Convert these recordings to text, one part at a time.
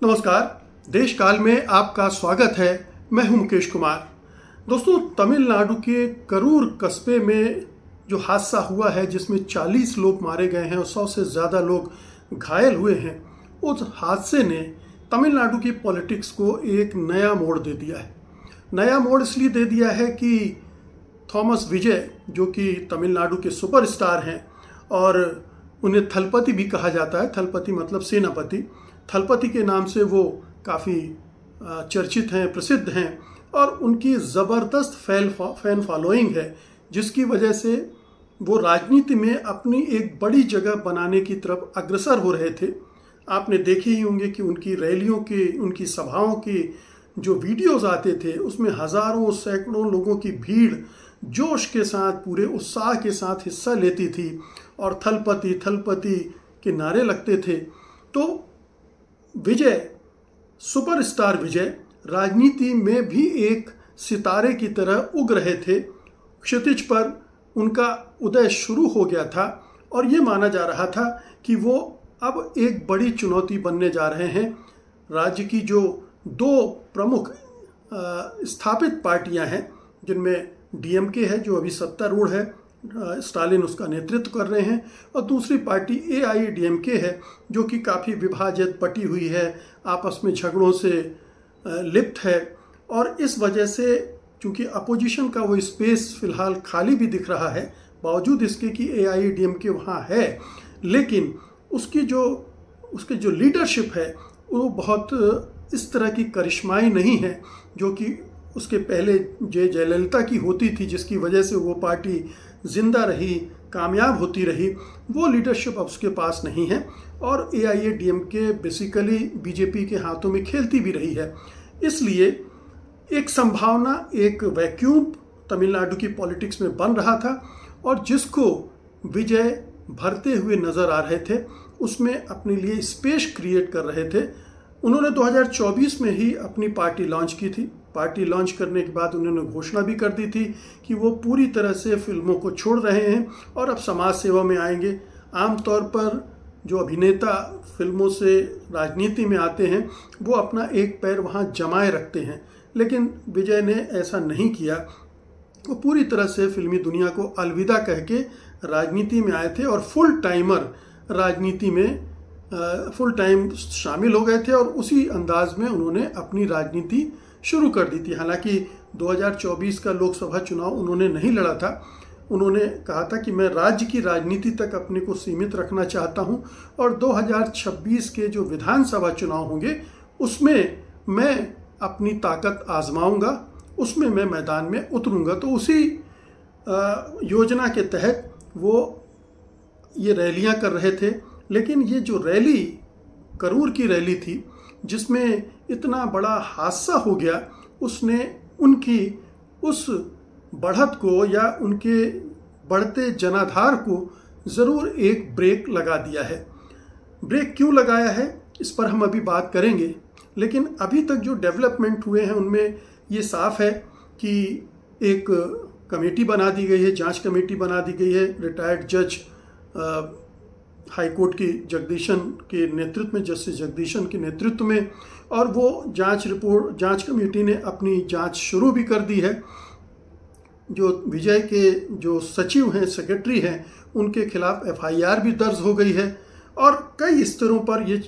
नमस्कार। देश काल में आपका स्वागत है। मैं हूं मुकेश कुमार। दोस्तों, तमिलनाडु के करूर कस्बे में जो हादसा हुआ है जिसमें 40 लोग मारे गए हैं और 100 से ज़्यादा लोग घायल हुए हैं, उस हादसे ने तमिलनाडु की पॉलिटिक्स को एक नया मोड़ दे दिया है। नया मोड़ इसलिए दे दिया है कि थॉमस विजय, जो कि तमिलनाडु के सुपरस्टार हैं और उन्हें थलपति भी कहा जाता है, थलपति मतलब सेनापति, थलपति के नाम से वो काफ़ी चर्चित हैं, प्रसिद्ध हैं और उनकी ज़बरदस्त फैन फॉलोइंग है, जिसकी वजह से वो राजनीति में अपनी एक बड़ी जगह बनाने की तरफ अग्रसर हो रहे थे। आपने देखे ही होंगे कि उनकी रैलियों के, उनकी सभाओं के जो वीडियोस आते थे उसमें हज़ारों सैकड़ों लोगों की भीड़ जोश के साथ, पूरे उत्साह के साथ हिस्सा लेती थी और थलपति थलपति के नारे लगते थे। तो विजय, सुपरस्टार विजय, राजनीति में भी एक सितारे की तरह उग रहे थे। क्षितिज पर उनका उदय शुरू हो गया था और ये माना जा रहा था कि वो अब एक बड़ी चुनौती बनने जा रहे हैं। राज्य की जो दो प्रमुख स्थापित पार्टियां हैं, जिनमें डीएमके है जो अभी सत्तारूढ़ है, स्टालिन उसका नेतृत्व कर रहे हैं, और दूसरी पार्टी एआईएडीएमके है जो कि काफ़ी विभाजित, पटी हुई है, आपस में झगड़ों से लिप्त है। और इस वजह से चूंकि अपोजिशन का वो स्पेस फिलहाल खाली भी दिख रहा है, बावजूद इसके कि एआईएडीएमके वहाँ है, लेकिन उसकी जो लीडरशिप है वो बहुत इस तरह की करिश्माई नहीं है जो कि उसके पहले जयललिता की होती थी, जिसकी वजह से वो पार्टी जिंदा रही, कामयाब होती रही। वो लीडरशिप अब उसके पास नहीं है और एआईएडीएमके बेसिकली बीजेपी के हाथों में खेलती भी रही है। इसलिए एक संभावना, एक वैक्यूम तमिलनाडु की पॉलिटिक्स में बन रहा था और जिसको विजय भरते हुए नजर आ रहे थे, उसमें अपने लिए स्पेस क्रिएट कर रहे थे। उन्होंने 2024 में ही अपनी पार्टी लॉन्च की थी। पार्टी लॉन्च करने के बाद उन्होंने घोषणा भी कर दी थी कि वो पूरी तरह से फिल्मों को छोड़ रहे हैं और अब समाज सेवा में आएंगे। आमतौर पर जो अभिनेता फिल्मों से राजनीति में आते हैं वो अपना एक पैर वहाँ जमाए रखते हैं, लेकिन विजय ने ऐसा नहीं किया। वो पूरी तरह से फिल्मी दुनिया को अलविदा कह के राजनीति में आए थे और फुल टाइमर राजनीति में फुल टाइम शामिल हो गए थे और उसी अंदाज में उन्होंने अपनी राजनीति शुरू कर दी थी। हालांकि 2024 का लोकसभा चुनाव उन्होंने नहीं लड़ा था। उन्होंने कहा था कि मैं राज्य की राजनीति तक अपने को सीमित रखना चाहता हूं और 2026 के जो विधानसभा चुनाव होंगे उसमें मैं अपनी ताकत आजमाऊंगा, उसमें मैं मैदान में उतरूंगा। तो उसी योजना के तहत वो ये रैलियां कर रहे थे। लेकिन ये जो रैली, करूर की रैली थी, जिसमें इतना बड़ा हादसा हो गया, उसने उनकी उस बढ़त को या उनके बढ़ते जनाधार को ज़रूर एक ब्रेक लगा दिया है। ब्रेक क्यों लगाया है इस पर हम अभी बात करेंगे, लेकिन अभी तक जो डेवलपमेंट हुए हैं उनमें ये साफ है कि एक कमेटी बना दी गई है, जांच कमेटी बना दी गई है रिटायर्ड जज हाई कोर्ट की जगदीशन के नेतृत्व में, जस्टिस जगदीशन के नेतृत्व में, और वो जांच कमेटी ने अपनी जांच शुरू भी कर दी है। जो विजय के जो सचिव हैं, सेक्रेटरी हैं, उनके खिलाफ एफआईआर भी दर्ज हो गई है और कई स्तरों पर ये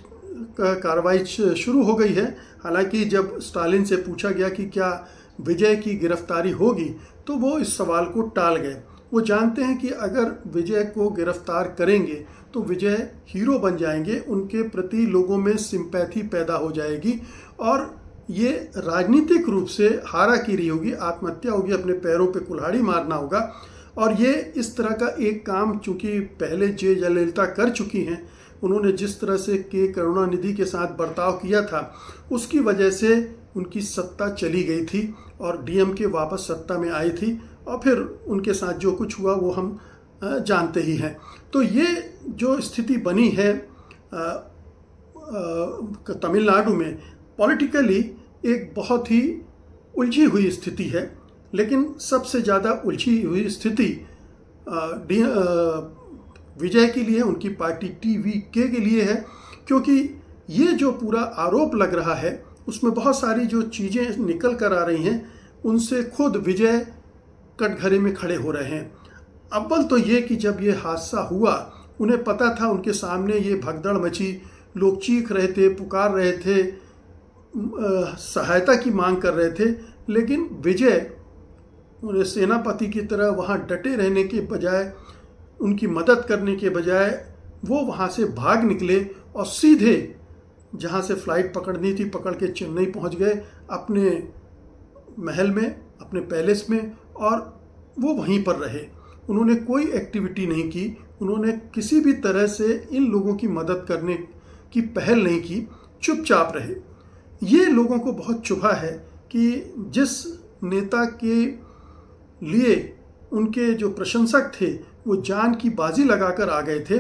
कार्रवाई शुरू हो गई है। हालांकि जब स्टालिन से पूछा गया कि क्या विजय की गिरफ्तारी होगी तो वो इस सवाल को टाल गए। वो जानते हैं कि अगर विजय को गिरफ्तार करेंगे तो विजय हीरो बन जाएंगे, उनके प्रति लोगों में सिंपैथी पैदा हो जाएगी और ये राजनीतिक रूप से हाराकीरी होगी, आत्महत्या होगी, अपने पैरों पे कुल्हाड़ी मारना होगा। और ये इस तरह का एक काम चूंकि पहले जयललिता कर चुकी हैं, उन्होंने जिस तरह से के करुणानिधि के साथ बर्ताव किया था उसकी वजह से उनकी सत्ता चली गई थी और डीएमके वापस सत्ता में आई थी और फिर उनके साथ जो कुछ हुआ वो हम जानते ही हैं। तो ये जो स्थिति बनी है तमिलनाडु में, पॉलिटिकली एक बहुत ही उलझी हुई स्थिति है। लेकिन सबसे ज़्यादा उलझी हुई स्थिति विजय के लिए, उनकी पार्टी टीवीके के लिए है, क्योंकि ये जो पूरा आरोप लग रहा है उसमें बहुत सारी जो चीज़ें निकल कर आ रही हैं, उनसे खुद विजय कटघरे में खड़े हो रहे हैं। अव्वल तो ये कि जब ये हादसा हुआ, उन्हें पता था उनके सामने ये भगदड़ मची, लोग चीख रहे थे, पुकार रहे थे, सहायता की मांग कर रहे थे, लेकिन विजय उन्हें सेनापति की तरह वहाँ डटे रहने के बजाय, उनकी मदद करने के बजाय वो वहाँ से भाग निकले और सीधे जहाँ से फ्लाइट पकड़नी थी पकड़ के चेन्नई पहुँच गए, अपने महल में, अपने पैलेस में, और वो वहीं पर रहे। उन्होंने कोई एक्टिविटी नहीं की, उन्होंने किसी भी तरह से इन लोगों की मदद करने की पहल नहीं की, चुपचाप रहे। ये लोगों को बहुत चुभा है कि जिस नेता के लिए उनके जो प्रशंसक थे वो जान की बाजी लगाकर आ गए थे,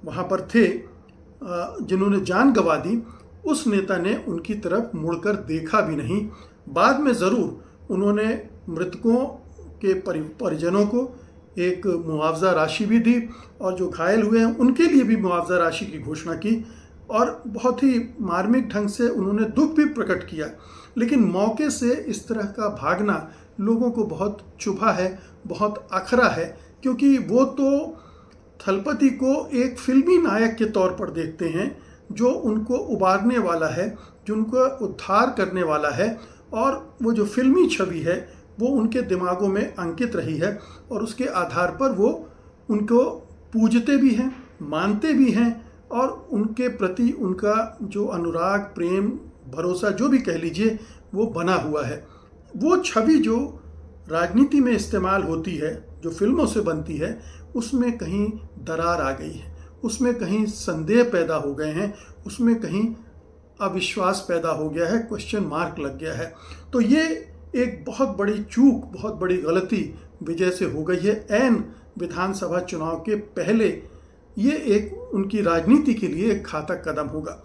वहाँ पर थे जिन्होंने जान गंवा दी, उस नेता ने उनकी तरफ मुड़कर देखा भी नहीं। बाद में ज़रूर उन्होंने मृतकों के परिजनों को एक मुआवजा राशि भी दी और जो घायल हुए हैं उनके लिए भी मुआवजा राशि की घोषणा की, और बहुत ही मार्मिक ढंग से उन्होंने दुख भी प्रकट किया। लेकिन मौके से इस तरह का भागना लोगों को बहुत चुभा है, बहुत अखरा है, क्योंकि वो तो थलपति को एक फिल्मी नायक के तौर पर देखते हैं जो उनको उबारने वाला है, जो उनको उद्धार करने वाला है, और वो जो फिल्मी छवि है वो उनके दिमागों में अंकित रही है और उसके आधार पर वो उनको पूजते भी हैं, मानते भी हैं, और उनके प्रति उनका जो अनुराग, प्रेम, भरोसा, जो भी कह लीजिए, वो बना हुआ है। वो छवि जो राजनीति में इस्तेमाल होती है, जो फिल्मों से बनती है, उसमें कहीं दरार आ गई है, उसमें कहीं संदेह पैदा हो गए हैं, उसमें कहीं अविश्वास पैदा हो गया है, क्वेश्चन मार्क लग गया है। तो ये एक बहुत बड़ी चूक, बहुत बड़ी गलती विजय से हो गई है ऐन विधानसभा चुनाव के पहले। ये एक उनकी राजनीति के लिए एक घातक कदम होगा।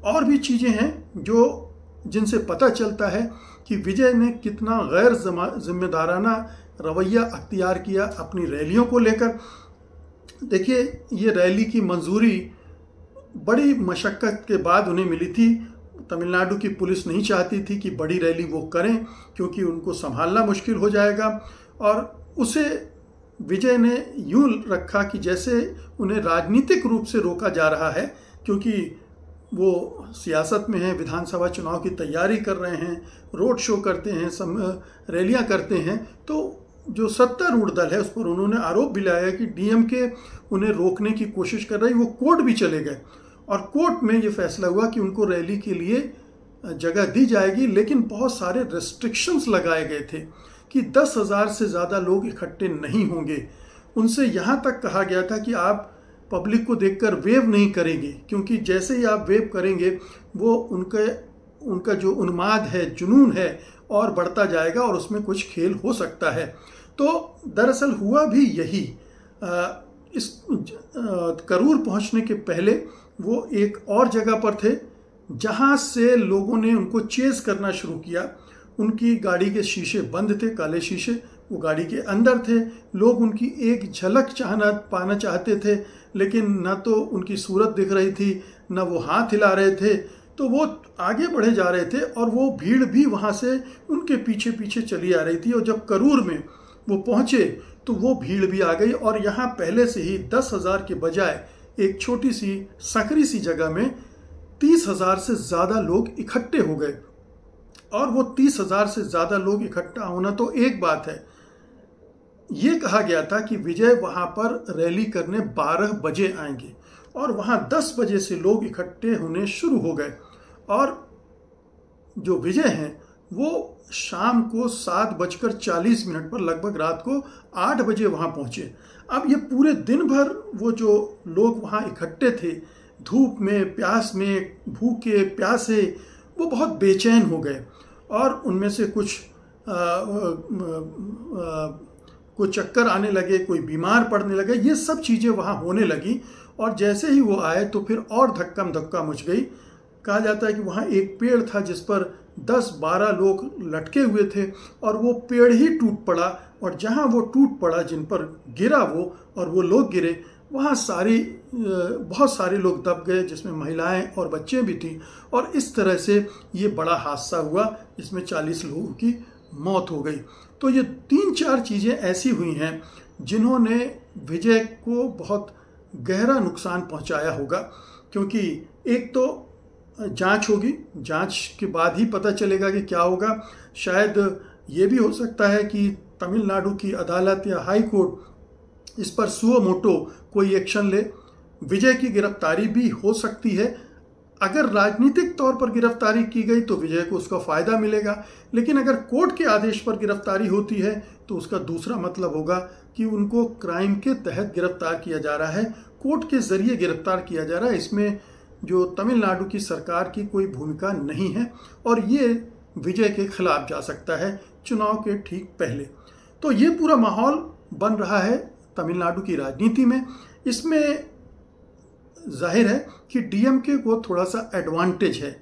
और भी चीज़ें हैं जो जिनसे पता चलता है कि विजय ने कितना गैर जिम्मेदाराना रवैया अख्तियार किया अपनी रैलियों को लेकर। देखिए, ये रैली की मंजूरी बड़ी मशक्क़त के बाद उन्हें मिली थी। तमिलनाडु की पुलिस नहीं चाहती थी कि बड़ी रैली वो करें, क्योंकि उनको संभालना मुश्किल हो जाएगा, और उसे विजय ने यूं रखा कि जैसे उन्हें राजनीतिक रूप से रोका जा रहा है, क्योंकि वो सियासत में हैं, विधानसभा चुनाव की तैयारी कर रहे हैं, रोड शो करते हैं, रैलियां करते हैं। तो जो सत्तारूढ़ दल है उस पर उन्होंने आरोप भी लगाया कि डीएमके उन्हें रोकने की कोशिश कर रही। वो कोर्ट भी चले गए और कोर्ट में ये फैसला हुआ कि उनको रैली के लिए जगह दी जाएगी, लेकिन बहुत सारे रेस्ट्रिक्शंस लगाए गए थे कि 10,000 से ज़्यादा लोग इकट्ठे नहीं होंगे। उनसे यहाँ तक कहा गया था कि आप पब्लिक को देखकर वेव नहीं करेंगे, क्योंकि जैसे ही आप वेव करेंगे वो उनका जो उन्माद है, जुनून है, और बढ़ता जाएगा और उसमें कुछ खेल हो सकता है। तो दरअसल हुआ भी यही। इस करूर पहुंचने के पहले वो एक और जगह पर थे जहां से लोगों ने उनको चेज करना शुरू किया। उनकी गाड़ी के शीशे बंद थे, काले शीशे, वो गाड़ी के अंदर थे। लोग उनकी एक झलक पाना चाहते थे, लेकिन न तो उनकी सूरत दिख रही थी, न वो हाथ हिला रहे थे। तो वो आगे बढ़े जा रहे थे और वो भीड़ भी वहाँ से उनके पीछे पीछे चली आ रही थी। और जब करूर में वो पहुँचे तो वो भीड़ भी आ गई, और यहाँ पहले से ही 10,000 के बजाय एक छोटी सी सकरी सी जगह में 30,000 से ज़्यादा लोग इकट्ठे हो गए। और वो 30,000 से ज़्यादा लोग इकट्ठा होना तो एक बात है, ये कहा गया था कि विजय वहाँ पर रैली करने 12 बजे आएंगे, और वहाँ 10 बजे से लोग इकट्ठे होने शुरू हो गए। और जो विजय हैं वो शाम को 7:40 पर, लगभग रात को 8 बजे वहाँ पहुँचे। अब ये पूरे दिन भर वो जो लोग वहाँ इकट्ठे थे, धूप में, प्यास में, भूखे प्यासे, वो बहुत बेचैन हो गए। और उनमें से कुछ को चक्कर आने लगे, कोई बीमार पड़ने लगे, ये सब चीज़ें वहाँ होने लगी। और जैसे ही वो आए तो फिर और धक्का धक्का मच गई। कहा जाता है कि वहाँ एक पेड़ था जिस पर 10-12 लोग लटके हुए थे और वो पेड़ ही टूट पड़ा, और जहाँ वो टूट पड़ा, जिन पर गिरा वो और वो लोग गिरे, वहाँ बहुत सारे लोग दब गए, जिसमें महिलाएं और बच्चे भी थी। और इस तरह से ये बड़ा हादसा हुआ जिसमें 40 लोगों की मौत हो गई। तो ये 3-4 चीज़ें ऐसी हुई हैं जिन्होंने विजय को बहुत गहरा नुकसान पहुंचाया होगा, क्योंकि एक तो जांच होगी, जांच के बाद ही पता चलेगा कि क्या होगा। शायद ये भी हो सकता है कि तमिलनाडु की अदालत या हाई कोर्ट इस पर सुओ मोटो कोई एक्शन ले। विजय की गिरफ्तारी भी हो सकती है। अगर राजनीतिक तौर पर गिरफ्तारी की गई तो विजय को उसका फायदा मिलेगा, लेकिन अगर कोर्ट के आदेश पर गिरफ्तारी होती है तो उसका दूसरा मतलब होगा कि उनको क्राइम के तहत गिरफ्तार किया जा रहा है, कोर्ट के जरिए गिरफ्तार किया जा रहा है। इसमें जो तमिलनाडु की सरकार की कोई भूमिका नहीं है, और ये विजय के खिलाफ जा सकता है चुनाव के ठीक पहले। तो ये पूरा माहौल बन रहा है तमिलनाडु की राजनीति में। इसमें जाहिर है कि डीएमके को थोड़ा सा एडवांटेज है।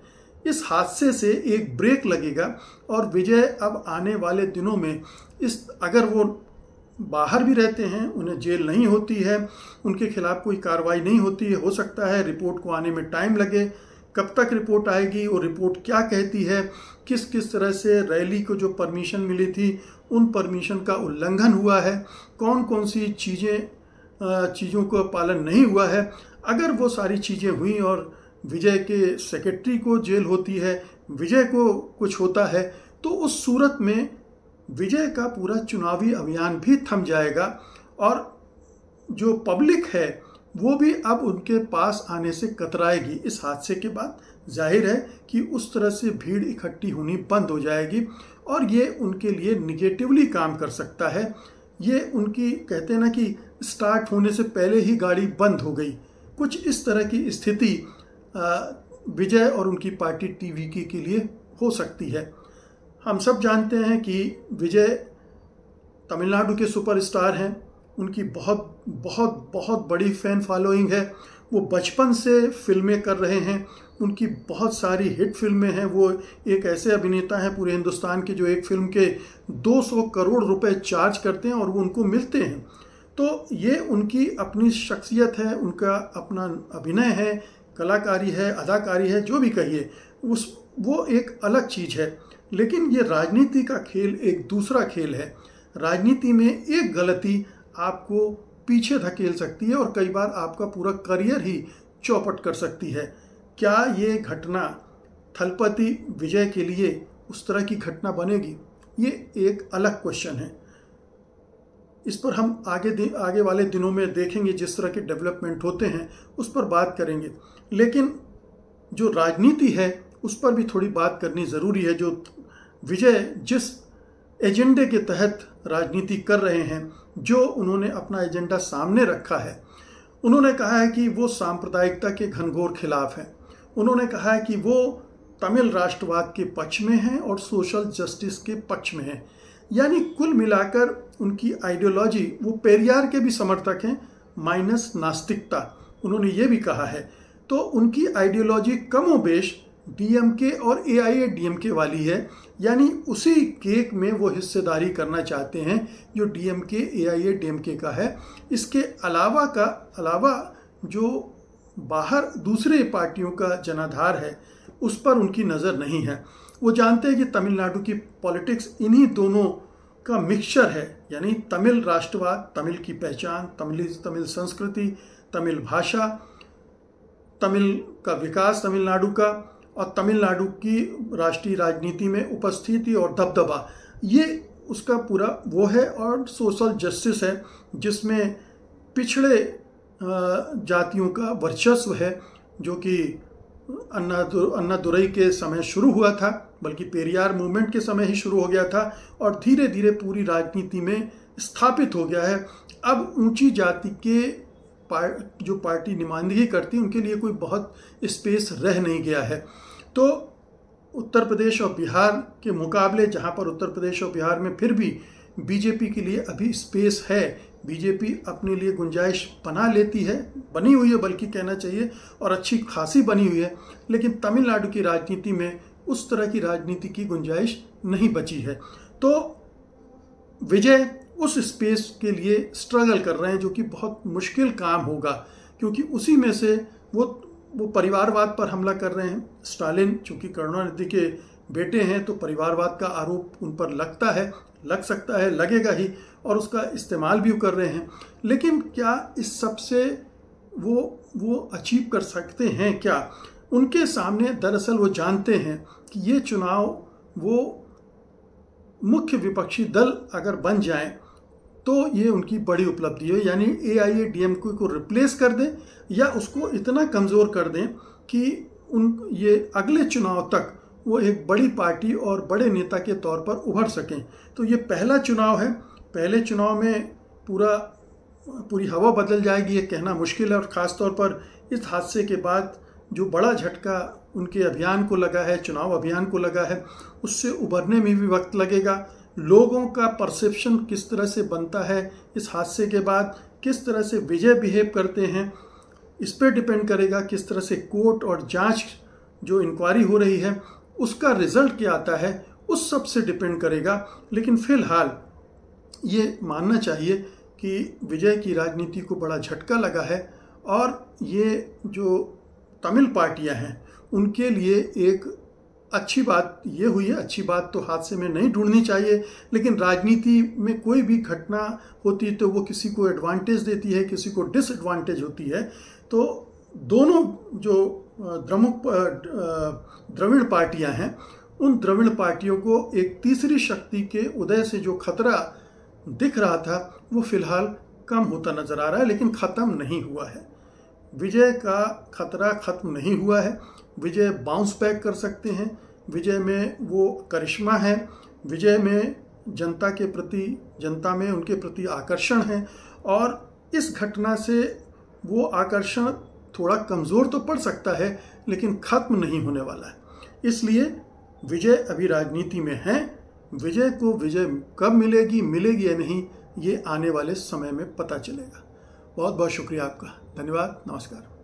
इस हादसे से एक ब्रेक लगेगा और विजय अब आने वाले दिनों में अगर वो बाहर भी रहते हैं, उन्हें जेल नहीं होती है, उनके खिलाफ कोई कार्रवाई नहीं होती है, हो सकता है रिपोर्ट को आने में टाइम लगे। कब तक रिपोर्ट आएगी, वो रिपोर्ट क्या कहती है, किस किस तरह से रैली को जो परमिशन मिली थी उन परमिशन का उल्लंघन हुआ है, कौन कौन सी चीज़ों का पालन नहीं हुआ है। अगर वो सारी चीज़ें हुई और विजय के सेक्रेटरी को जेल होती है, विजय को कुछ होता है, तो उस सूरत में विजय का पूरा चुनावी अभियान भी थम जाएगा, और जो पब्लिक है वो भी अब उनके पास आने से कतराएगी। इस हादसे के बाद जाहिर है कि उस तरह से भीड़ इकट्ठी होनी बंद हो जाएगी, और ये उनके लिए निगेटिवली काम कर सकता है। ये उनकी, कहते हैं ना कि स्टार्ट होने से पहले ही गाड़ी बंद हो गई, कुछ इस तरह की स्थिति विजय और उनकी पार्टी टीवीके के लिए हो सकती है। हम सब जानते हैं कि विजय तमिलनाडु के सुपरस्टार हैं, उनकी बहुत बहुत बहुत बड़ी फैन फॉलोइंग है। वो बचपन से फिल्में कर रहे हैं, उनकी बहुत सारी हिट फिल्में हैं। वो एक ऐसे अभिनेता हैं पूरे हिंदुस्तान के जो एक फिल्म के 200 करोड़ रुपए चार्ज करते हैं और वो उनको मिलते हैं। तो ये उनकी अपनी शख्सियत है, उनका अपना अभिनय है, कलाकारी है, अदाकारी है, जो भी कहिए, वो एक अलग चीज़ है। लेकिन ये राजनीति का खेल एक दूसरा खेल है। राजनीति में एक गलती आपको पीछे धकेल सकती है और कई बार आपका पूरा करियर ही चौपट कर सकती है। क्या ये घटना थलपति विजय के लिए उस तरह की घटना बनेगी, ये एक अलग क्वेश्चन है। इस पर हम आगे वाले दिनों में देखेंगे, जिस तरह के डेवलपमेंट होते हैं उस पर बात करेंगे। लेकिन जो राजनीति है उस पर भी थोड़ी बात करनी ज़रूरी है। जो विजय जिस एजेंडे के तहत राजनीति कर रहे हैं, जो उन्होंने अपना एजेंडा सामने रखा है, उन्होंने कहा है कि वो सांप्रदायिकता के घनघोर खिलाफ हैं। उन्होंने कहा है कि वो तमिल राष्ट्रवाद के पक्ष में हैं और सोशल जस्टिस के पक्ष में हैं। यानी कुल मिलाकर उनकी आइडियोलॉजी, वो पेरियार के भी समर्थक हैं माइनस नास्तिकता, उन्होंने ये भी कहा है। तो उनकी आइडियोलॉजी कमोबेश डीएमके और एआईएडीएमके वाली है, यानी उसी केक में वो हिस्सेदारी करना चाहते हैं जो डीएमके एआईएडीएमके का है। इसके अलावा जो बाहर दूसरे पार्टियों का जनाधार है उस पर उनकी नज़र नहीं है। वो जानते हैं कि तमिलनाडु की पॉलिटिक्स इन्हीं दोनों का मिक्सचर है, यानी तमिल राष्ट्रवाद, तमिल की पहचान, तमिल संस्कृति, तमिल भाषा, तमिल का विकास तमिलनाडु का, और तमिलनाडु की राष्ट्रीय राजनीति में उपस्थिति और दबदबा, ये उसका पूरा वो है। और सोशल जस्टिस है, जिसमें पिछड़े जातियों का वर्चस्व है, जो कि अन्नादुरई के समय शुरू हुआ था, बल्कि पेरियार मूवमेंट के समय ही शुरू हो गया था और धीरे धीरे पूरी राजनीति में स्थापित हो गया है। अब ऊंची जाति के जो पार्टी नुमाइंदगी करती है उनके लिए कोई बहुत स्पेस रह नहीं गया है। तो उत्तर प्रदेश और बिहार के मुकाबले, जहां पर उत्तर प्रदेश और बिहार में फिर भी बीजेपी के लिए अभी स्पेस है, बीजेपी अपने लिए गुंजाइश बनी हुई है बल्कि कहना चाहिए, और अच्छी खासी बनी हुई है। लेकिन तमिलनाडु की राजनीति में उस तरह की राजनीति की गुंजाइश नहीं बची है। तो विजय उस स्पेस के लिए स्ट्रगल कर रहे हैं, जो कि बहुत मुश्किल काम होगा, क्योंकि उसी में से वो परिवारवाद पर हमला कर रहे हैं। स्टालिन चूंकि करुणानिधि के बेटे हैं, तो परिवारवाद का आरोप उन पर लगता है, लग सकता है, लगेगा ही, और उसका इस्तेमाल भी कर रहे हैं। लेकिन क्या इस सब से वो अचीव कर सकते हैं क्या? उनके सामने दरअसल वो जानते हैं कि ये चुनाव वो मुख्य विपक्षी दल अगर बन जाएं तो ये उनकी बड़ी उपलब्धि है, यानी AIADMK को रिप्लेस कर दें या उसको इतना कमज़ोर कर दें कि ये अगले चुनाव तक वो एक बड़ी पार्टी और बड़े नेता के तौर पर उभर सकें। तो ये पहला चुनाव है, पहले चुनाव में पूरी हवा बदल जाएगी ये कहना मुश्किल है, और ख़ास तौर पर इस हादसे के बाद जो बड़ा झटका उनके अभियान को लगा है, चुनाव अभियान को लगा है, उससे उभरने में भी वक्त लगेगा। लोगों का परसेप्शन किस तरह से बनता है इस हादसे के बाद, किस तरह से विजय बिहेव करते हैं, इस पर डिपेंड करेगा। किस तरह से कोर्ट और जांच जो इंक्वायरी हो रही है उसका रिजल्ट क्या आता है, उस सब से डिपेंड करेगा। लेकिन फिलहाल ये मानना चाहिए कि विजय की राजनीति को बड़ा झटका लगा है, और ये जो तमिल पार्टियां हैं उनके लिए एक अच्छी बात ये हुई है। अच्छी बात तो हादसे में नहीं ढूंढनी चाहिए, लेकिन राजनीति में कोई भी घटना होती है तो वो किसी को एडवांटेज देती है, किसी को डिसएडवांटेज होती है। तो दोनों जो द्रविड़ पार्टियां हैं, उन द्रविड़ पार्टियों को एक तीसरी शक्ति के उदय से जो खतरा दिख रहा था वो फिलहाल कम होता नजर आ रहा है, लेकिन ख़त्म नहीं हुआ है। विजय का खतरा खत्म नहीं हुआ है। विजय बाउंस बैक कर सकते हैं। विजय में वो करिश्मा है, विजय में जनता में उनके प्रति आकर्षण है, और इस घटना से वो आकर्षण थोड़ा कमज़ोर तो पड़ सकता है, लेकिन ख़त्म नहीं होने वाला है। इसलिए विजय अभी राजनीति में है। विजय को विजय कब मिलेगी या नहीं, ये आने वाले समय में पता चलेगा। बहुत बहुत शुक्रिया आपका। धन्यवाद। नमस्कार।